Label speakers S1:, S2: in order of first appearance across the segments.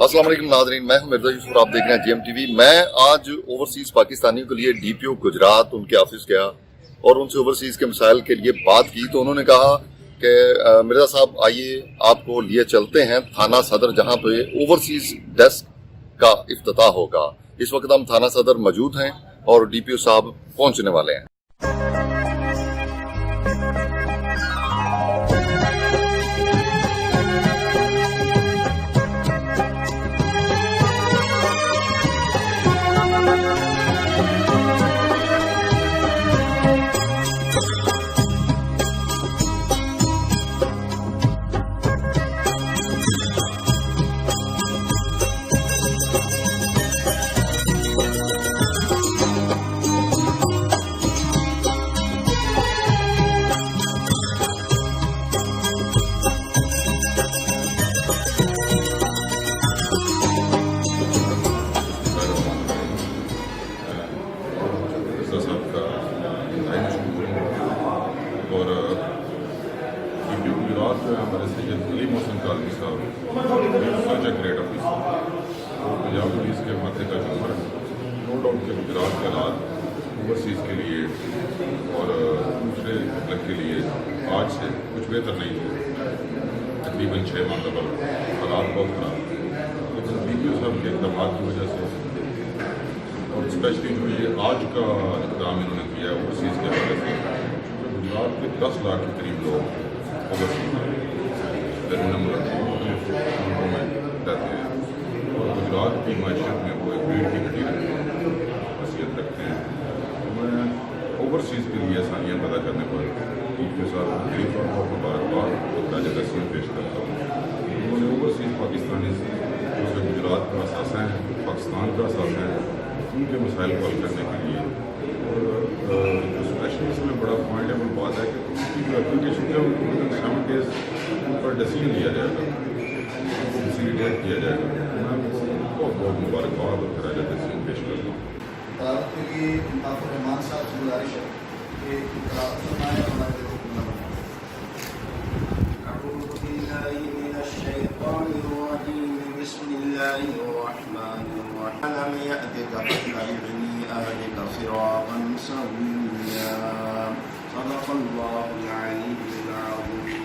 S1: अस्सलाम वालेकुम नाज़रीन, मैं हूं मिर्जा यूसुफ, आप देख रहे हैं GMTV। मैं आज ओवरसीज पाकिस्तानियों के लिए DPO गुजरात उनके ऑफिस गया और उनसे ओवरसीज के मसाइल के लिए बात की। तो उन्होंने कहा कि मिर्जा साहब आइए आपको लिए चलते हैं थाना सदर, जहां पे ओवरसीज डेस्क का इफ्तिताह होगा। इस वक्त हम थाना सदर मौजूद हैं और DPO साहब पहुंचने वाले हैं। और DPO गुजरात में हमारे सैयद अली मोहसिन कालवी साहब सच ए ग्रेट ऑफिसर, तो पंजाब पुलिस के माथे का नंबर नो डाउट के गुजरात के हालात ओवरसीज़ के लिए और दूसरे मुल्क के लिए आज से कुछ बेहतर नहीं थे। तकरीबन 6 माह कबल हालात बहुत खराब, लेकिन DPO साहब के इक़दाम की वजह से और स्पेशली जो ये आज का इक़दाम इन्होंने किया है ओवरसीज़ के हवाले से, गुजरात के 10 लाख के करीब लोग ओवरसीज हैं, मुल्कों में रहते हैं और गुजरात की मैशत में वो एक भीड़ की घटी हैसियत रखते हैं। तो मैं ओवरसीज़ के लिए आसानियाँ पैदा करने पर DPO साहब को दिली तौर पर मुबारकबाद और ताज़ा तस्वीर पेश करता हूँ। उन्होंने ओवरसीज़ पाकिस्तानी जो गुजरात का असासा है, पाकिस्तान का असासा है, उनके मसाइल को हल करने के लिए और स्पेशली इसमें बड़ा पॉइंट है, वो बात है कि उसकी जो एप्लीकेशन है उनको 7 डेज पर डिसीजन लिया जाएगा, फैसिलिटेट किया जाएगा। मैं उनको बहुत बहुत मुबारकबाद और खराज तस्लीम पेश करता हूँ।
S2: अदालत के लिए मुताफ़िर रहमान साहब से गुजारिश है कि इक़रार फरमाएं, हमारे दिल को खुला बनाएं। अऊज़ु बिल्लाहि मिनश शैतानिर रजीम, बिस्मिल्लाहिर रहमानिर रहीम। अलम यअतिका फ़तबअनी अहदिका सिरातन सव्विय्या, सदक़ल्लाहुल अलीयुल अज़ीम।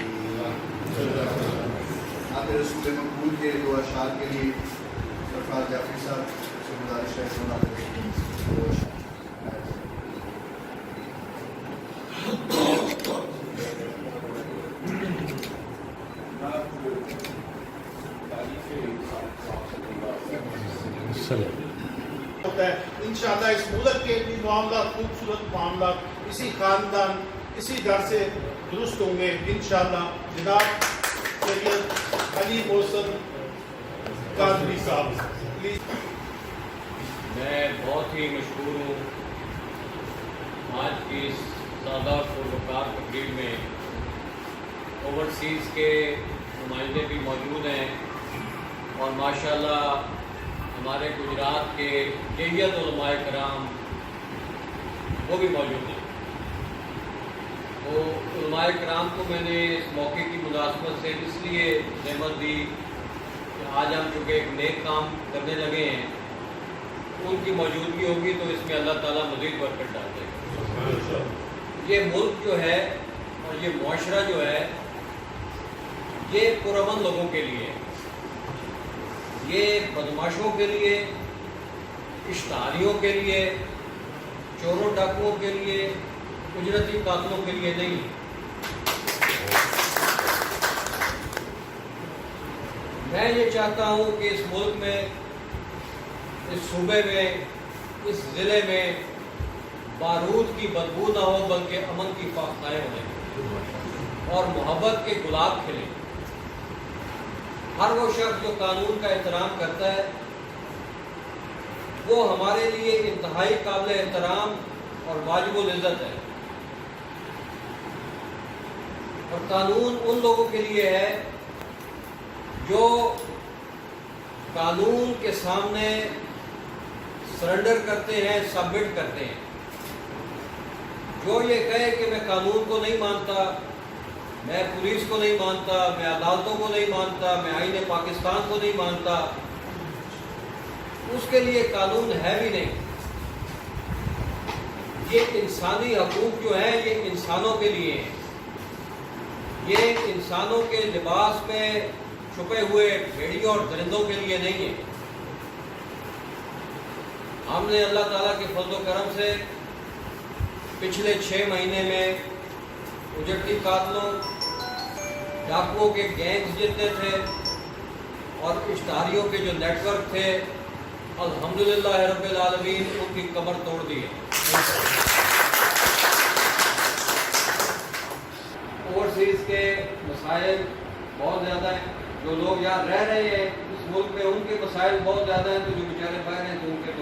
S2: आखिर सूरह मक़बूल के दो अशार के लिए सरफराज जाफ़री साहब से गुजारिश है कि
S3: होता है। इंशाअल्लाह इस मुल्क के भी मामला, खूबसूरत मामला इसी खानदान इसी दर से दुरुस्त होंगे इंशाअल्लाह। जनाब सैयद अली मोहसिन कालवी साहब प्लीज।
S4: मैं बहुत ही मशहूर हूँ आज की इस सादा पुरवकार तकरीर में। ओवरसीज़ के नुमाइंदे भी मौजूद हैं और माशाल्लाह हमारे गुजरात के जैयत उलमाए कराम वो भी मौजूद हैं। तो उलमाए कराम को मैंने इस मौके की मुनासबत से इसलिए नेमत दी कि आज हम चूँकि एक नेक काम करने लगे हैं, उनकी मौजूदगी होगी तो इसमें अल्लाह ताला मज़ीद बरकत डाल देगा। ये मुल्क जो है और ये मुआशरा जो है ये पुरअमन लोगों के लिए है, ये बदमाशों के लिए, इश्तारियों के लिए, चोरों डाकुओं के लिए, उजरती कातलों के लिए नहीं। मैं ये चाहता हूँ कि इस मुल्क में, इस सूबे में, इस ज़िले में बारूद की बदबू ना हो बल्कि अमन की फाख्ताएँ हों और मोहब्बत के गुलाब खिले। हर वो शख्स जो कानून का एहतराम करता है वो हमारे लिए इंतहाई काबिल एहतराम और वाजिबुल इज़्ज़त है। और कानून उन लोगों के लिए है जो कानून के सामने सरेंडर करते हैं, सबमिट करते हैं। जो ये कहे कि मैं कानून को नहीं मानता, मैं पुलिस को नहीं मानता, मैं अदालतों को नहीं मानता, मैं आईन पाकिस्तान को नहीं मानता, اس کے لیے قانون ہے بھی نہیں. یہ انسانی حقوق جو ہیں یہ انسانوں کے لیے ہیں. یہ انسانوں کے لباس میں چھپے ہوئے بھیڑیوں اور درندوں کے لیے نہیں ہے. ہم نے اللہ تعالیٰ کے فضل و کرم سے پچھلے 6 مہینے میں اجڑتی قاتلوں، ڈاکوؤں کے گینگز جتنے تھے اور اشتہاریوں کے جو نیٹ ورک تھے، الحمدللہ رب العالمین ان کی کمر توڑ دی ہے. اوورسیز کے مسائل بہت زیادہ ہیں. جو لوگ یہاں رہ رہے ہیں اس ملک میں ان کے مسائل بہت زیادہ ہیں، تو جو بیچارے باہر ہیں تو ان کے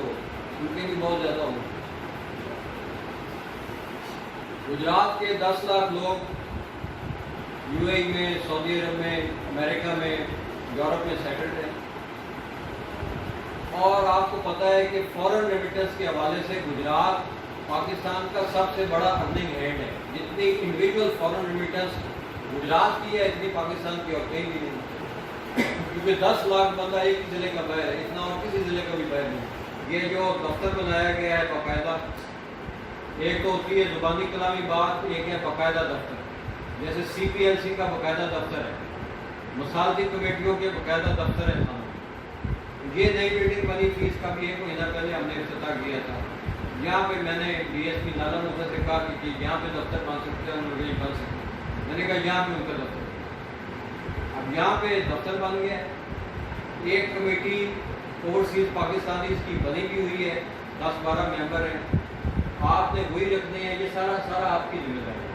S4: بھی بہت زیادہ ہوں. گجرات کے 10 لاکھ لوگ UAE میں، سعودی عرب میں، امریکہ میں، یورپ میں سیٹلڈ ہیں. اور آپ کو پتہ ہے کہ فورن ریمیٹنس کے حوالے سے گجرات پاکستان کا سب سے بڑا ارننگ ہینڈ ہے. جتنی انڈیویجول فورن ریمیٹنس گجرات کی ہے اتنی پاکستان کی اور کہیں بھی نہیں، کیونکہ 10 لاکھ بندہ ایک ہی ضلع کا باہر ہے، اتنا اور کسی ضلع کا بھی باہر نہیں. یہ جو دفتر بنایا گیا ہے باقاعدہ، ایک تو ہوتی ہے زبانی کلامی بات، ایک ہے باقاعدہ دفتر. جیسے CPLC کا باقاعدہ دفتر ہے، مصالحتی کمیٹیوں کے باقاعدہ دفتر ہے. یہ نئی بلڈنگ بنی تھی، اس کا بھی 1 مہینہ پہلے ہم نے افتتاح کیا تھا. یہاں پہ میں نے DSP نالا مرزا سے کہا کہ یہاں پہ دفتر بن سکتے ہیں، اور یہ بن سکتے ہیں. میں نے کہا یہاں پہ ان کا دفتر. اب یہاں پہ دفتر بن گیا. ایک کمیٹی اوورسیز پاکستانی اس کی بنی بھی ہوئی ہے، 10-12 ممبر ہیں. آپ نے وہی رکھنے ہیں، یہ سارا آپ کی ذمہ داری ہے.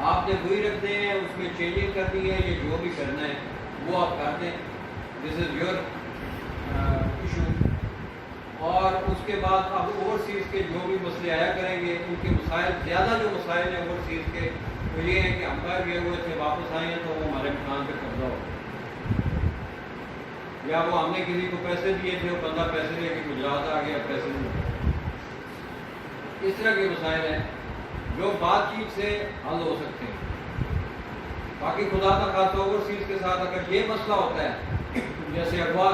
S4: آپ نے وہی رکھنے ہیں، اس میں چینجنگ کرنی ہے، یہ جو بھی کرنا ہے وہ آپ کر دیں. دس از یور ایشو. اور اس کے بعد اب اوورسیز کے جو بھی مسئلے آیا کریں گے، ان کے مسائل زیادہ جو مسائل ہیں اوورسیز کے وہ یہ ہے کہ ہم باہر گئے ہوئے تھے، واپس آئے ہیں تو وہ ہمارے مکان پہ قبضہ ہو، یا وہ ہم نے کسی کو پیسے دیے تھے، وہ بندہ پیسے لے کے گجرات آ گیا، پیسے نہیں. اس طرح کے مسائل ہیں جو بات چیت سے حل ہو سکتے ہیں. باقی خدا کا خاصہ اوورسیز کے ساتھ اگر یہ مسئلہ ہوتا ہے جیسے اغوا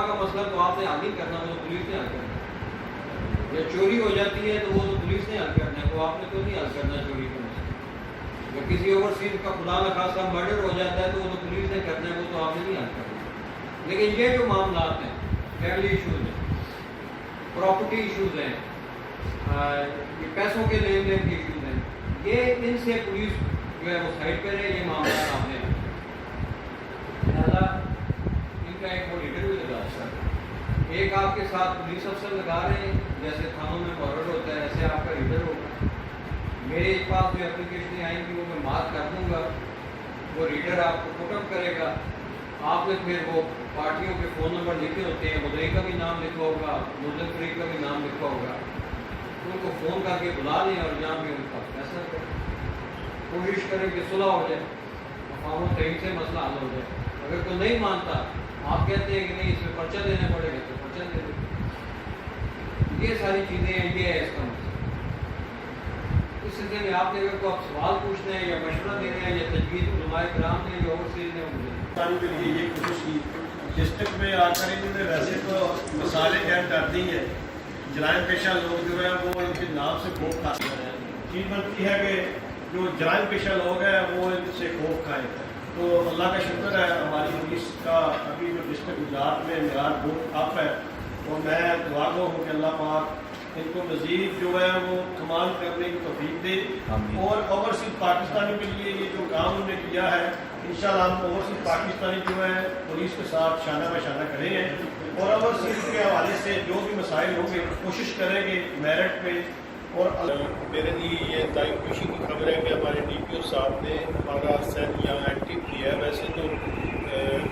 S4: کا مسئلہ، تو آپ نے حل نہیں کرنا، وہ تو پولیس نے حل کرنا. یا چوری ہو جاتی ہے تو وہ تو پولیس نے حل کرنا ہے، وہ آپ نے تو نہیں حل کرنا چوری کا مسئلہ. یا کسی اوورسیز کا خدا نہ خاصہ مرڈر ہو جاتا ہے تو وہ تو پولیس نے کرنا ہے، وہ تو آپ نے نہیں حل کرنا. لیکن یہ جو معاملات ہیں، فیملی ایشوز ہیں، پراپرٹی ایشوز ہیں، پیسوں کے لین دین کے ایشوز ہیں، یہ ان سے پولیس جو ہے وہ سائڈ پہ رہے. یہ معاملات آپ نے لہٰذا ان کا ایک موڈیٹر بھی لگا سکتا ہے. ایک آپ کے ساتھ پولیس افسر لگا رہے ہیں، جیسے تھانوں میں مورڈ ہوتا ہے ایسے آپ کا لیڈر ہوگا. میرے پاس جو اپلیکیشنیں آئیں گی وہ میں مارک کر دوں گا، وہ ریڈر آپ کو پٹ اپ کرے گا. آپ نے پھر وہ پارٹیوں کے فون نمبر لکھے ہوتے ہیں، مدعی کا بھی نام لکھا ہوگا، ملزم فریق کا بھی نام لکھا ہوگا. ان کو فون کر کے بلا لیں اور جہاں بھی ان کا فیصلہ کریں. کوشش کریں کہ صلح ہو جائے، افواہوں تحریر سے مسئلہ حل ہو جائے. اگر کوئی نہیں مانتا، آپ کہتے ہیں کہ نہیں اس میں پرچہ دینا پڑے گا تو پرچہ دے دیں. یہ ساری چیزیں ہیں، یہ ہے اس کا مسئلہ. اس سلسلے میں آپ نے اگر کوئی سوال پوچھنا ہے یا مشورہ دینا ہے یا تجویز علماء کرام نے یا اوورسیز نے مجھے
S5: کے لیے یہ کوشش کی. ڈسٹرکٹ میں آ کر انہوں نے ویسے تو مثالیں قائم کر دی ہیں. جرائم پیشہ لوگ جو ہیں وہ ان کے نام سے خوف کھاتے ہیں. چیز بنتی ہے کہ جو جرائم پیشہ لوگ ہیں وہ ان سے خوف کھائیں. تو اللہ کا شکر ہے ہماری پولیس کا ابھی جو ڈسٹرکٹ گجرات میں معیار بہت اپ ہے. اور میں دعا گو ہوں کہ اللہ پاک ان کو مزید جو ہے وہ کمال کرنے کی توفیق دے. اور اوورسیز پاکستانی کے لیے یہ جو کام انہوں نے کیا ہے، انشاءاللہ ہم اوورسیز پاکستانی جو ہے پولیس کے ساتھ شانہ بہ شانہ کریں گے. اور اوورسیز کے حوالے سے جو بھی مسائل ہوں گے کوشش کریں گے میرٹ پہ. اور
S6: میرے لیے یہ انتہائی خوشی کی خبر ہے کہ ہمارے DPO صاحب نے ہمارا سیل یہاں ایکٹیو کیا ہے. ویسے تو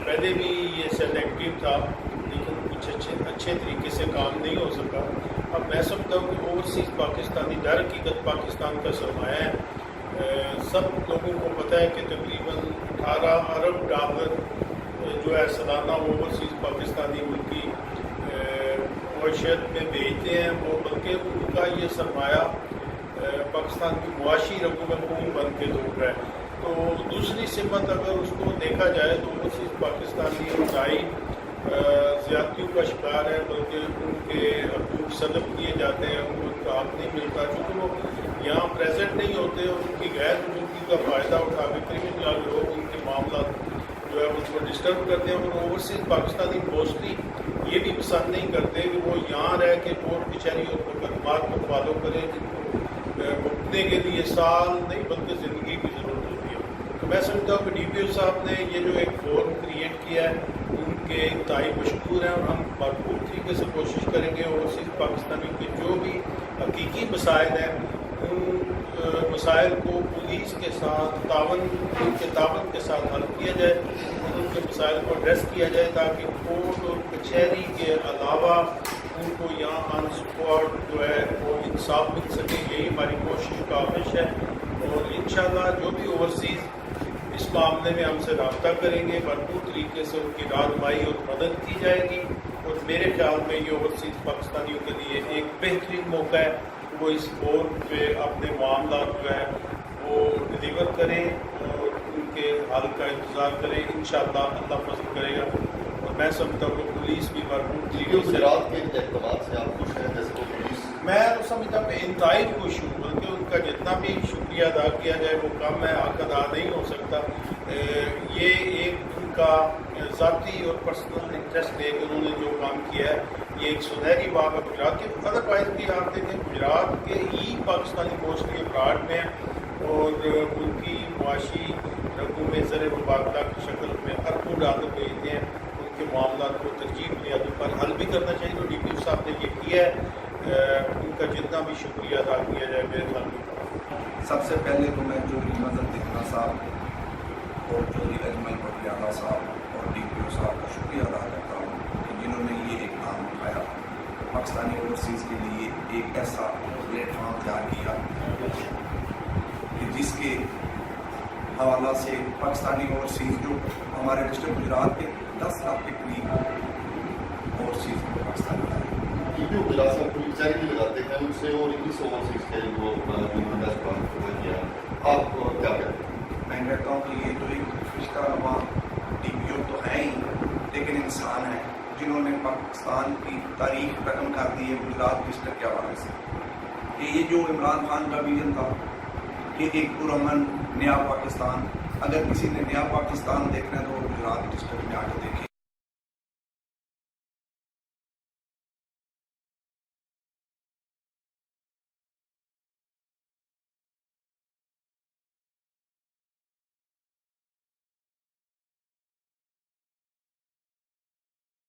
S6: پہلے بھی یہ سیل ایکٹیو تھا لیکن کچھ اچھے طریقے سے کام نہیں ہو سکا. اب میں سمجھتا ہوں کہ اوورسیز پاکستانی در حقیقت پاکستان کا سرمایہ ہے. سب لوگوں کو پتہ ہے کہ تقریباً 18 ارب ڈالر جو ہے سالانہ اوورسیز پاکستانی ملکی معیشت میں بھیجتے ہیں. وہ بلکہ ان کا یہ سرمایہ پاکستان کی معاشی رگوں میں خون بن کے دوڑ رہا ہے. تو دوسری سمت اگر اس کو دیکھا جائے تو اوورسیز پاکستانی افزائی ज़्यादतियों का शिकार है, बल्कि उनके हकूक़ सल्ब किए जाते हैं, उनको उनका हक नहीं मिलता, चूँकि वो यहाँ प्रेजेंट नहीं होते और उनकी गैर मौजूदगी का फ़ायदा उठा के क्रिमिनल लोग उनके मामला जो है उसको डिस्टर्ब करते हैं। और ओवरसीज़ पाकिस्तानी मोस्टली ये भी पसंद नहीं करते कि वो यहाँ रह के कोर्ट कचहरी और मुकदमात को फॉलो करें, जिनको भुगतने के लिए साल नहीं बल्कि ज़िंदगी की ज़रूरत होती है। तो मैं समझता हूँ कि DPO साहब ने ये जो एक फोरम क्रिएट किया है उनके इंतहाई मशकूर हैं, और हम भरपूर तरीके से कोशिश करेंगे ओवरसीज़ पाकिस्तानियों के जो भी हकीकी मसाइल हैं उन मसाइल को पुलिस के साथ तावन के साथ हल किया जाए और उनके मसाइल को एड्रेस किया जाए, ताकि कोर्ट और कचहरी के अलावा उनको यहाँ ऑन स्पॉट जो है वो इंसाफ मिल सके। यही हमारी कोशिश काविश है, और इंशाअल्लाह जो भी ओवरसीज़ इस मामले में हमसे रब्ता करेंगे भरपूर तरीके से उनकी रहनुमाई और मदद की जाएगी। और मेरे ख्याल में ये ओवरसीज़ पाकिस्तानियों के लिए एक बेहतरीन मौका है, वो इस कोर्ट पे अपने मामला जो है वो डिलीवर करें और उनके हल का इंतज़ार करें। इंशाअल्लाह अल्लाह फजल करेगा, और मैं समझता हूँ कि पुलिस भी भरपूर तरीके से
S2: गुजरात के इक़दाम से आप खुश हैं? जैसे वो पुलिस,
S6: मैं तो समझता हूँ इंतहाई खुश हूँ, बल्कि उनका जितना भी शुक्रिया अदा किया जाए वो कम है, हक अदा नहीं हो सकता। ये एक उनका ज़ाती और पर्सनल इंटरेस्ट लेकर उन्होंने जो काम किया है, ये एक सुनहरी बात है गुजरात के। अदरवाइज भी आप देखें गुजरात के ही पाकिस्तानी मोस्टली अब्राड में हैं और उनकी मुआशी रकू में ज़र मुबादला की शक्ल में अरबों डॉलर भेजते हैं, उनके मामला को तरजीह बुनियादों पर हल भी करना चाहिए। तो DPO साहब ने ये किया है, उनका जितना भी शुक्रिया अदा किया जाए मेरे ख्याल में।
S7: सबसे पहले तो मैं चौधरी मजहर दिखना साहब और चौधरी अजमल पटियाला साहब और DPO साहब का शुक्रिया अदा करता हूँ कि जिन्होंने ये एक काम उठाया, पाकिस्तानी ओवरसीज़ के लिए एक ऐसा प्लेटफॉर्म तैयार किया कि जिसके हवाला से पाकिस्तानी ओवरसीज़ जो हमारे डिस्ट्रिक्ट गुजरात के 10 लाख के करीब ओवरसीज़ पाकिस्तानी आए,
S2: DPO गुजरात में पुलिस भी लगाते हैं उनसे, और इंग्लिश ओवरसीज़ के जो किया, आप क्या कहते हैं?
S7: मैं कहता हूँ कि ये तो एक फरिश्ता नुमा DPO तो है ही, लेकिन इंसान है जिन्होंने पाकिस्तान की तारीख रकम कर दी है गुजरात डिस्ट्रिक्ट के हवाले से। कि ये जो इमरान खान का विजन था कि एक पुरअमन नया पाकिस्तान, अगर किसी ने नया पाकिस्तान देखना है तो वो गुजरात डिस्ट्रिक्ट में आके देखे।